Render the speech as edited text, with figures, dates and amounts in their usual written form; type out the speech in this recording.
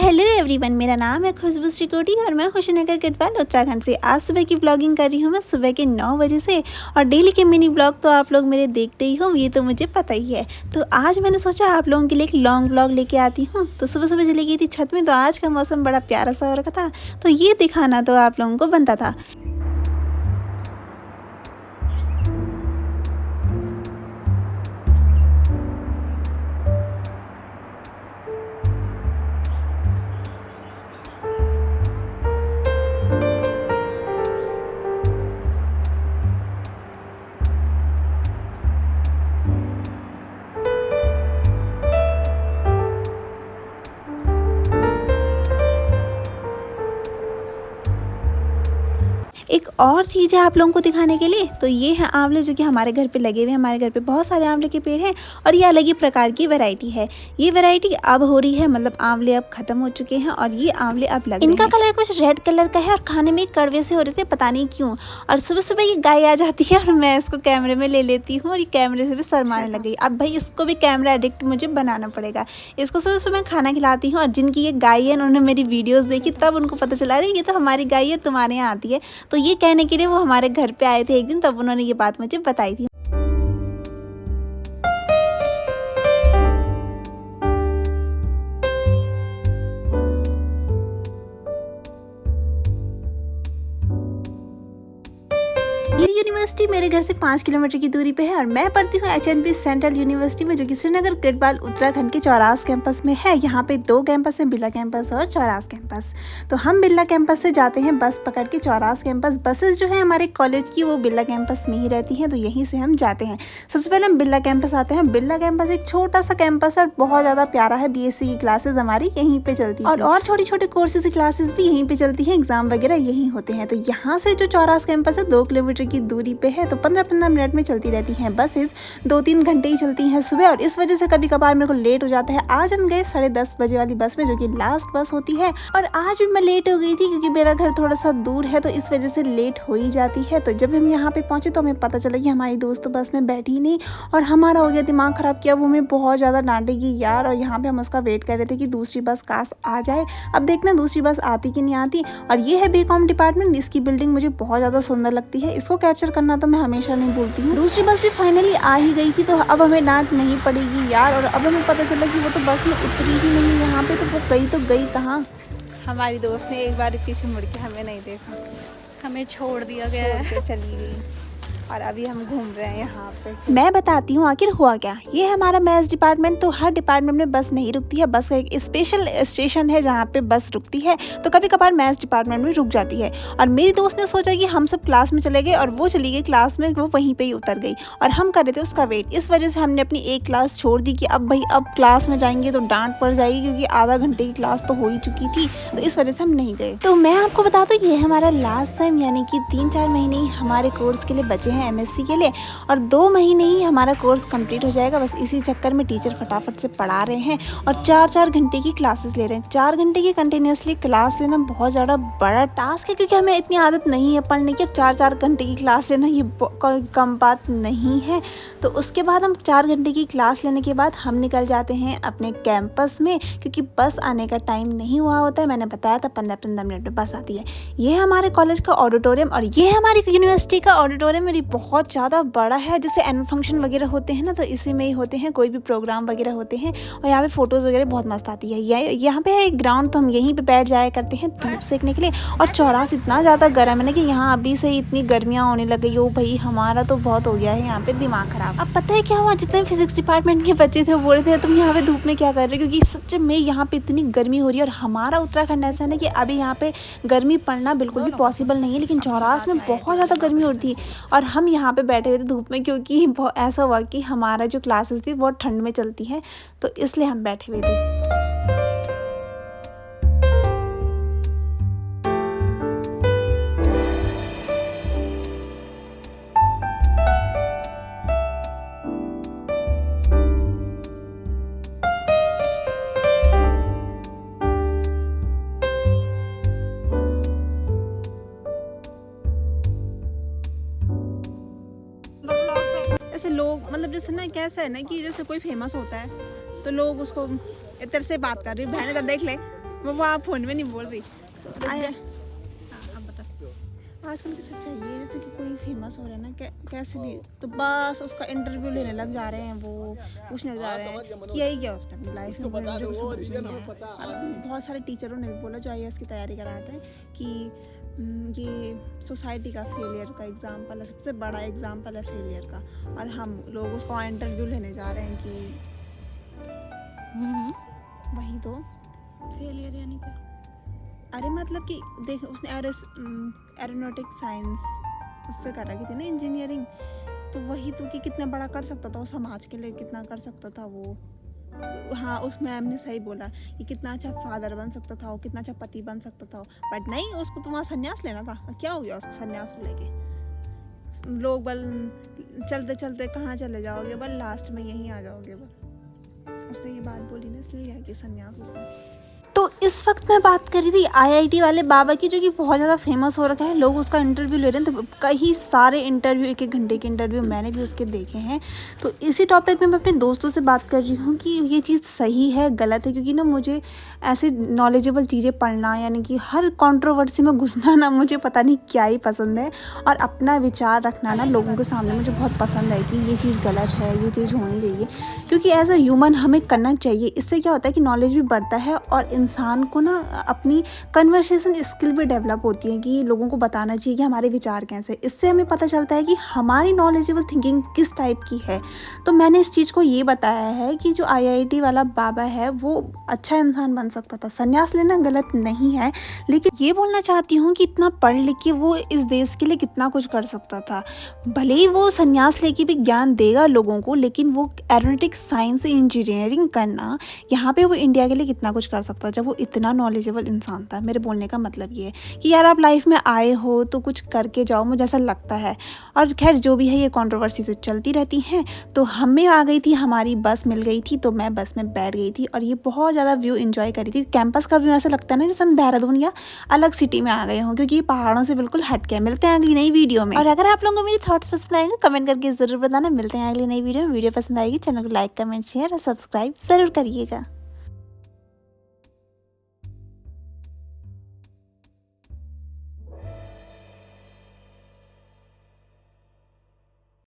Hello everyone, मेरा नाम है खुशबू श्रीकोटी और मैं खुशीनगर गढ़वाल उत्तराखंड से आज सुबह की ब्लॉगिंग कर रही हूँ मैं सुबह के 9 बजे से। और डेली के मिनी ब्लॉग तो आप लोग मेरे देखते ही हो, ये तो मुझे पता ही है। तो आज मैंने सोचा आप लोगों के लिए एक लॉन्ग ब्लॉग लेके आती हूँ। तो सुबह सुबह चली गई थी छत में, तो आज का मौसम बड़ा प्यारा सा हो रखा था, तो ये दिखाना तो आप लोगों को बनता था। एक और चीज़ है आप लोगों को दिखाने के लिए, तो ये है आंवले जो कि हमारे घर पे लगे हुए हैं। हमारे घर पे बहुत सारे आंवले के पेड़ हैं और ये अलग ही प्रकार की वैरायटी है। ये वैरायटी अब हो रही है, मतलब आंवले अब खत्म हो चुके हैं और ये आंवले अब लगे हैं। इनका कलर कुछ रेड कलर का है और खाने में कड़वे से हो रहे थे, पता नहीं क्यों। और सुबह सुबह ये गाय आ जाती है और मैं इसको कैमरे में ले लेती हूँ और ये कैमरे से भी शर्माने लग गई। अब भाई इसको भी कैमरा एडिक्ट मुझे बनाना पड़ेगा। इसको सुबह सुबह मैं खाना खिलाती हूँ और जिनकी ये गाय है उन्होंने मेरी वीडियोज़ देखी, तब उनको पता चला रही ये तो हमारी गाय है, तुम्हारे यहाँ आती है। तो ये कहने के लिए वो हमारे घर पे आए थे एक दिन, तब उन्होंने ये बात मुझे बताई थी। मेरी यूनिवर्सिटी मेरे घर से 5 किलोमीटर की दूरी पे है और मैं पढ़ती हूँ HNP सेंट्रल यूनिवर्सिटी में, जो कि श्रीनगर गढ़वाल उत्तराखंड के चौरास कैंपस में है। यहाँ पे 2 कैंपस हैं, बिरला कैंपस और चौरास कैंपस। तो हम बिरला कैंपस से जाते हैं बस पकड़ के चौरास कैंपस। बसेस जो है हमारे कॉलेज की वो बिरला कैंपस में ही रहती हैं, तो यहीं से हम जाते हैं। सबसे पहले हम बिरला कैंपस आते हैं। बिरला कैंपस एक छोटा सा कैंपस है और बहुत ज़्यादा प्यारा है। BSc की क्लासेज हमारी यहीं पर चलती है और छोटी छोटी कोर्सेज की क्लासेज भी यहीं पर चलती हैं। एग्जाम वगैरह यहीं होते हैं। तो यहाँ से जो चौरास कैंपस है 2 किलोमीटर की दूरी पे है, तो 15-15 मिनट में चलती रहती हैं बसेस। 2-3 घंटे ही चलती हैं सुबह और इस वजह से कभी कभार मेरे को लेट हो जाता है। आज हम गए 10:30 बजे वाली बस में, जो कि लास्ट बस होती है। और आज भी मैं लेट हो गई थी क्योंकि मेरा घर थोड़ा सा दूर है, तो इस वजह से लेट हो ही जाती है। तो जब हम यहाँ पे पहुंचे तो हमें पता चला कि हमारी दोस्त तो बस में बैठी ही नहीं और हमारा हो गया दिमाग खराब किया। वो हमें बहुत ज़्यादा डांटेगी यार। और यहाँ पे हम उसका वेट कर रहे थे कि दूसरी बस काश आ जाए। अब देखना दूसरी बस आती कि नहीं आती। और ये है BCom डिपार्टमेंट। इसकी बिल्डिंग मुझे बहुत ज़्यादा सुंदर लगती है, इसको कैप्चर करना तो मैं हमेशा नहीं भूलती हूँ। दूसरी बस भी फाइनली आ ही गई थी, तो अब हमें डांट नहीं पड़ेगी यार। और अब हमें पता चला कि वो तो बस में उतरी ही नहीं यहाँ पे, तो वो गई कहाँ। हमारी दोस्त ने एक बार पीछे मुड़ के हमें नहीं देखा, हमें छोड़ दिया गया है, चली गई। और अभी हम घूम रहे हैं यहाँ पे। मैं बताती हूँ आखिर हुआ क्या। ये है हमारा मैथ्स डिपार्टमेंट। तो हर डिपार्टमेंट में बस नहीं रुकती है, बस का एक स्पेशल स्टेशन है जहाँ पे बस रुकती है। तो कभी कभार मैथ्स डिपार्टमेंट में रुक जाती है। और मेरी दोस्त ने सोचा कि हम सब क्लास में चले गए और वो चली गई क्लास में, वो वहीं पर ही उतर गई और हम कर रहे थे उसका वेट। इस वजह से हमने अपनी एक क्लास छोड़ दी कि अब भाई अब क्लास में जाएंगे तो डांट पड़ जाएगी, क्योंकि आधा घंटे की क्लास तो हो ही चुकी थी। तो इस वजह से हम नहीं गए। तो मैं आपको बता दूँ ये हमारा लास्ट टाइम, यानी कि 3-4 महीने ही हमारे कोर्स के लिए बचे हैं, MSc के लिए। और 2 महीने ही हमारा कोर्स कंप्लीट हो जाएगा। बस इसी चक्कर में टीचर फटाफट से पढ़ा रहे हैं और 4-4 घंटे की क्लासेस ले रहे हैं। 4 घंटे की कंटिन्यूसली क्लास लेना बहुत ज़्यादा बड़ा टास्क है, क्योंकि हमें इतनी आदत नहीं है पढ़ने की। 4-4 घंटे की क्लास लेना ये कम बात नहीं है। तो उसके बाद हम 4 घंटे की क्लास लेने के बाद हम निकल जाते हैं अपने कैंपस में, क्योंकि बस आने का टाइम नहीं हुआ होता है। मैंने बताया था 15-15 मिनट में बस आती है। ये है हमारे कॉलेज का ऑडिटोरियम और ये है हमारी यूनिवर्सिटी का ऑडिटोरियम। मेरी बहुत ज़्यादा बड़ा है। जैसे एनुअल फंक्शन वगैरह होते हैं ना, तो इसी में ही होते हैं, कोई भी प्रोग्राम वगैरह होते हैं। और यहाँ पे फोटोज़ वगैरह बहुत मस्त आती है। यहाँ पे है एक ग्राउंड, तो हम यहीं पे बैठ जाया करते हैं धूप सेकने के लिए। और चौरास इतना ज़्यादा गर्म है ना कि यहाँ अभी से ही इतनी गर्मियाँ होने लग गई हो भाई, हमारा तो बहुत हो गया है यहाँ पे दिमाग खराब। अब पता है क्या हुआ, जितने फिजिक्स डिपार्टमेंट के बच्चे थे वो बोल रहे थे तुम यहाँ पे धूप में क्या कर रहे हो, क्योंकि सच में यहाँ पे इतनी गर्मी हो रही है। और हमारा उत्तराखंड ऐसा है ना कि अभी यहाँ पे गर्मी पड़ना बिल्कुल भी पॉसिबल नहीं है, लेकिन चौरास में बहुत ज़्यादा गर्मी होती है। और हम यहाँ पे बैठे हुए थे धूप में, क्योंकि ऐसा हुआ कि हमारा जो क्लासेस थी बहुत ठंड में चलती हैं, तो इसलिए हम बैठे हुए थे। ऐसे लोग, मतलब जैसे ना कैसा है ना कि जैसे कोई फेमस होता है तो लोग उसको इधर से बात कर रही है, बहन इधर देख ले, वो आप फोन में नहीं बोल रही। तो आया अब बता। आजकल की सच्चाई है, जैसे कि कोई फेमस हो रहा है ना, कैसे भी, तो बस उसका इंटरव्यू लेने लग जा रहे हैं, वो पूछने लग जा रहे हैं किया ही क्या उसने अपनी लाइफ में। मुझे तो समझ में नहीं आया। और बहुत सारे टीचरों ने भी बोला जो IAS की तैयारी कराते हैं कि ये सोसाइटी का फेलियर का एग्जाम्पल है, सबसे बड़ा एग्जाम्पल है फेलियर का, और हम लोग उसको इंटरव्यू लेने जा रहे हैं कि वही तो फेलियर यानी क्या? अरे मतलब कि देख, उसने एरोनॉटिक साइंस उससे कर रखी थी ना, इंजीनियरिंग, तो वही तो कि कितना बड़ा कर सकता था वो, समाज के लिए कितना कर सकता था वो। हाँ, उस मैम ने सही बोला कि कितना अच्छा फादर बन सकता था वो, कितना अच्छा पति बन सकता था वो, बट नहीं, उसको तो वहाँ संन्यास लेना था। क्या हो गया उसको संन्यास को लेके? लोग बल चलते चलते कहाँ चले जाओगे, बल लास्ट में यहीं आ जाओगे बल। उसने ये बात बोली ना, इसलिए लिया कि संन्यास उसने। तो इस वक्त मैं बात कर रही थी IIT वाले बाबा की, जो कि बहुत ज़्यादा फेमस हो रखा है, लोग उसका इंटरव्यू ले रहे हैं। तो कई सारे इंटरव्यू, 1-1 घंटे के इंटरव्यू मैंने भी उसके देखे हैं। तो इसी टॉपिक में मैं अपने दोस्तों से बात कर रही हूँ कि ये चीज़ सही है गलत है, क्योंकि ना मुझे ऐसे नॉलेजेबल चीज़ें पढ़ना, यानी कि हर कंट्रोवर्सी में घुसना ना, मुझे पता नहीं क्या ही पसंद है। और अपना विचार रखना ना लोगों के सामने मुझे बहुत पसंद है कि ये चीज़ गलत है, ये चीज़ होनी चाहिए, क्योंकि एज अ ह्यूमन हमें करना चाहिए। इससे क्या होता है कि नॉलेज भी बढ़ता है और इंसान को ना अपनी कन्वर्सेशन स्किल भी डेवलप होती है कि लोगों को बताना चाहिए कि हमारे विचार कैसे। इससे हमें पता चलता है कि हमारी नॉलेजेबल थिंकिंग किस टाइप की है। तो मैंने इस चीज़ को ये बताया है कि जो IIT वाला बाबा है वो अच्छा इंसान बन सकता था। संन्यास लेना गलत नहीं है, लेकिन ये बोलना चाहती हूँ कि इतना पढ़ लिख के वो इस देश के लिए कितना कुछ कर सकता था। भले ही वो संन्यास लेके भी ज्ञान देगा लोगों को, लेकिन वो एरोनॉटिक साइंस इंजीनियरिंग करना, यहाँ पे वो इंडिया के लिए कितना कुछ कर सकता जब वो इतना नॉलेजेबल इंसान था। मेरे बोलने का मतलब ये है कि यार आप लाइफ में आए हो तो कुछ करके जाओ, मुझे ऐसा लगता है। और खैर जो भी है, ये कंट्रोवर्सी तो चलती रहती हैं। तो हमें आ गई थी, हमारी बस मिल गई थी, तो मैं बस में बैठ गई थी और ये बहुत ज़्यादा व्यू एंजॉय करी थी। कैंपस का व्यू ऐसा लगता है ना जैसे हम देहरादून या अलग सिटी में आ गए हों, क्योंकि ये पहाड़ों से बिल्कुल हट के। मिलते हैं अगली नई वीडियो में, और अगर आप लोगों को मेरी थॉट्स पसंद आएंगे कमेंट करके ज़रूर बताना। मिलते हैं अगली नई वीडियो में। वीडियो पसंद आएगी, चैनल को लाइक, कमेंट, शेयर और सब्सक्राइब ज़रूर करिएगा।